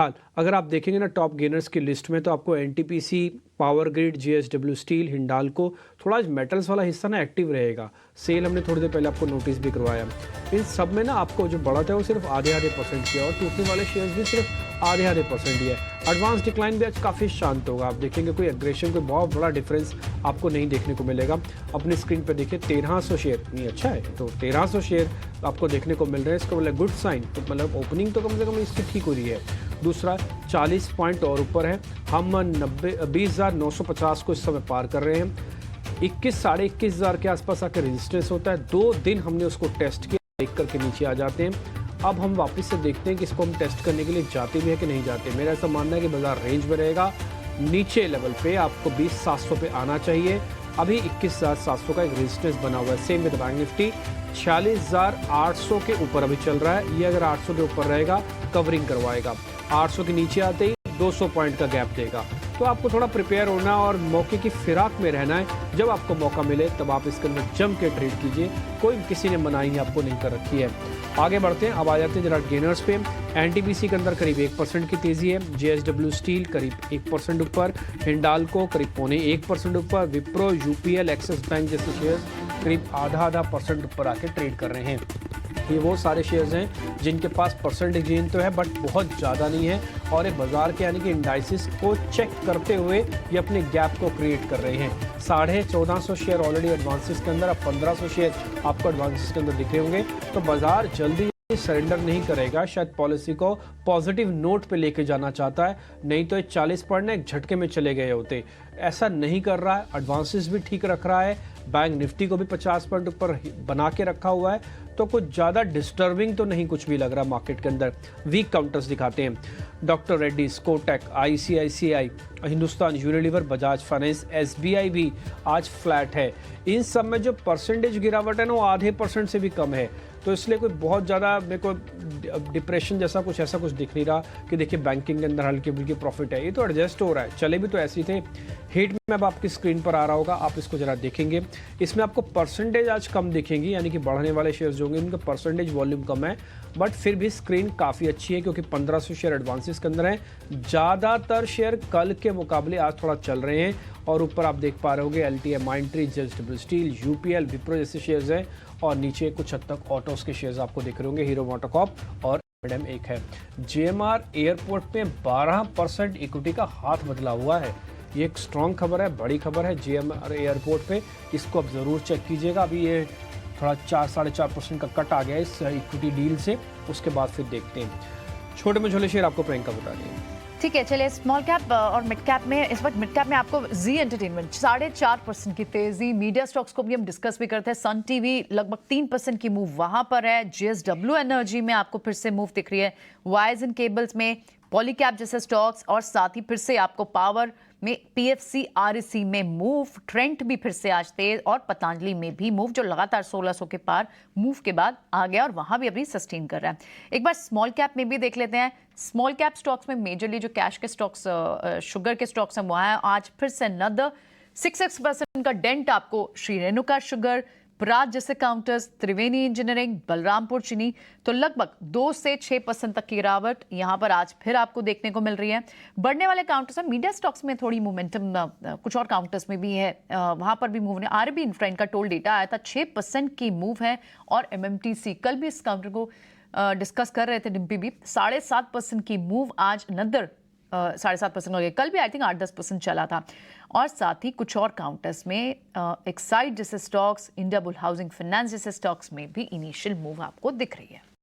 अगर आप देखेंगे ना टॉप गेनर्स की लिस्ट में, तो आपको NTPC, power grid, JSW steel, Hindalco, थोड़ा मेटल्स वाला हिस्सा ना एक्टिव रहेगा। सेल हमने थोड़ी देर पहले आपको नोटिस भी करवाया। इन सब में ना आपको जो बढ़त है वो सिर्फ आधे परसेंट की है, और टूटने वाले शेयर्स भी सिर्फ आधे परसेंट ही है। एडवांस डिक्लाइन भी आज काफ़ी शांत होगा। आप देखेंगे कोई एग्रेशन, कोई बहुत बड़ा डिफरेंस आपको नहीं देखने को मिलेगा। अपनी स्क्रीन पर देखिए 1300 शेयर, नहीं अच्छा है तो 1300 शेयर आपको देखने को मिल रहे हैं। इसका मतलब गुड साइन, तो मतलब ओपनिंग तो कम से कम इसकी ठीक हो रही है। दूसरा 40 पॉइंट और ऊपर है, हम 20,950 को इस समय पार कर रहे हैं। साढ़े 21,000 के आसपास आकर रेजिस्टेंस होता है। 2 दिन हमने उसको टेस्ट किया, देख करके नीचे आ जाते हैं। अब हम वापस से देखते हैं कि इसको हम टेस्ट करने के लिए जाते भी है कि नहीं जाते। मेरा ऐसा मानना है कि बाजार रेंज में रहेगा। नीचे लेवल पे आपको 20,700 पे आना चाहिए। अभी 21,700 का एक रेजिस्टेंस बना हुआ है। सेम विद बैंक निफ्टी 46,800 के ऊपर अभी चल रहा है। ये अगर 800 के ऊपर रहेगा कवरिंग करवाएगा। 800 के नीचे आते ही 200 पॉइंट का गैप देगा। तो आपको थोड़ा प्रिपेयर होना और मौके की फिराक में रहना है। जब आपको मौका मिले तब आप इसके अंदर जम के ट्रेड कीजिए। कोई किसी ने मनाही आपको नहीं कर रखी है। आगे बढ़ते हैं, अब आ जाते हैं जरा गेनर्स पे। एनटीपीसी के अंदर करीब 1% की तेजी है। जेएसडब्ल्यू स्टील करीब 1% ऊपर, हिंडाल्को करीब 0.25% ऊपर, विप्रो, यूपीएल, एक्सिस बैंक जैसे शेयर करीब आधा परसेंट ऊपर आके ट्रेड कर रहे हैं। ये वो सारे शेयर्स हैं जिनके पास परसेंटेज गेन तो है बट बहुत ज़्यादा नहीं है, और ये बाजार के यानी कि इंडाइसिस को चेक करते हुए ये अपने गैप को क्रिएट कर रहे हैं। 1450 शेयर ऑलरेडी एडवांसेस के अंदर, अब 1500 शेयर आपको एडवांसेस के अंदर दिख रहे होंगे। तो बाजार जल्दी सरेंडर नहीं करेगा, शायद पॉलिसी को पॉजिटिव नोट पे लेके जाना चाहता है। नहीं तो ये 40 पॉइंट एक झटके में चले गए होते। ऐसा नहीं कर रहा है, एडवांसेस भी ठीक रख रहा है। बैंक निफ्टी को भी 50 पॉइंट ऊपर बना के रखा हुआ है। तो कुछ ज़्यादा डिस्टर्बिंग तो नहीं कुछ भी लग रहा मार्केट के अंदर। वीक काउंटर्स दिखाते हैं। Doctor Reddy's, Kotak, ICICI, Hindustan Unilever, Bajaj finance, SBI भी आज फ्लैट है। इन सब में जो परसेंटेज गिरावट है ना वो आधे परसेंट से भी कम है। तो इसलिए कोई बहुत ज़्यादा मेरे को डिप्रेशन जैसा कुछ ऐसा कुछ दिख नहीं रहा कि देखिए बैंकिंग के अंदर हल्की फुल्की प्रॉफिट है। ये तो एडजस्ट हो रहा है, चले भी तो ऐसे ही थे। हीट में अब आपकी स्क्रीन पर आ रहा होगा, आप इसको जरा देखेंगे। इसमें आपको परसेंटेज आज कम दिखेंगी, यानी कि बढ़ने वाले शेयर्स जो होंगे उनका परसेंटेज वॉल्यूम कम है, बट फिर भी स्क्रीन काफ़ी अच्छी है क्योंकि 1500 शेयर एडवांसेस के अंदर हैं। ज़्यादातर शेयर कल के मुकाबले आज थोड़ा चल रहे हैं, और ऊपर आप देख पा रहे होंगे LTM, माइंट्री, JSW steel, UPL, Wipro जैसे शेयर्स हैं, और नीचे कुछ हद तक ऑटोस के शेयर्स आपको दिख रहे होंगे, हीरो मोटोकॉर्प और एडम एक है। जेएमआर एयरपोर्ट में 12% इक्विटी का हाथ बदला हुआ है। ये एक स्ट्रॉन्ग खबर है, बड़ी खबर है जेएमआर एयरपोर्ट पे। इसको आप ज़रूर चेक कीजिएगा। अभी ये थोड़ा 4-4.5% का कट आ गया है इस इक्विटी डील से, उसके बाद फिर देखते हैं। छोटे में छोटे शेयर आपको प्रियंका बता रही है। ठीक है, चलिए स्मॉल कैप और मिड कैप में, इस वक्त मिड कैप में आपको जी एंटरटेनमेंट 4.5% की तेजी। मीडिया स्टॉक्स को भी हम डिस्कस भी करते हैं। सन टीवी लगभग 3% की मूव वहां पर है। जेएसडब्ल्यू एनर्जी में आपको फिर से मूव दिख रही है। वायर्स एंड केबल्स में पॉलीकैप जैसे स्टॉक्स, और साथ ही फिर से आपको पावर में पीएफसी, आरईसी में मूव। ट्रेंट भी फिर से आज तेज, और पतंजलि में भी मूव, जो लगातार 1600 के पार मूव के बाद आ गया और वहां भी अभी सस्टेन कर रहा है। एक बार स्मॉल कैप में भी देख लेते हैं। स्मॉल कैप स्टॉक्स में मेजरली जो कैश के स्टॉक्स, शुगर के स्टॉक्स हैं वहां है। आज फिर से another 6% का डेंट आपको श्री रेणुका शुगर, प्राज जैसे काउंटर्स, त्रिवेणी इंजीनियरिंग, बलरामपुर चीनी, तो लगभग 2 से 6% तक की गिरावट यहां पर आज फिर आपको देखने को मिल रही है। बढ़ने वाले काउंटर्स में मीडिया स्टॉक्स में थोड़ी मोमेंटम कुछ और काउंटर्स में भी है, वहां पर भी मूव ने। आरबी इंफ्रा, इनका टोल डेटा आया था, 6% की मूव है। और एमएमटीसी, कल भी इस काउंटर को डिस्कस कर रहे थे डिम्पी भी, 7.5% की मूव आज नदर 7.5% हो गया। कल भी आई थिंक 8-10% चला था। और साथ ही कुछ और काउंटर्स में एक्साइड जैसे स्टॉक्स, इंडियाबुल हाउसिंग फाइनेंस जैसे स्टॉक्स में भी इनिशियल मूव आपको दिख रही है।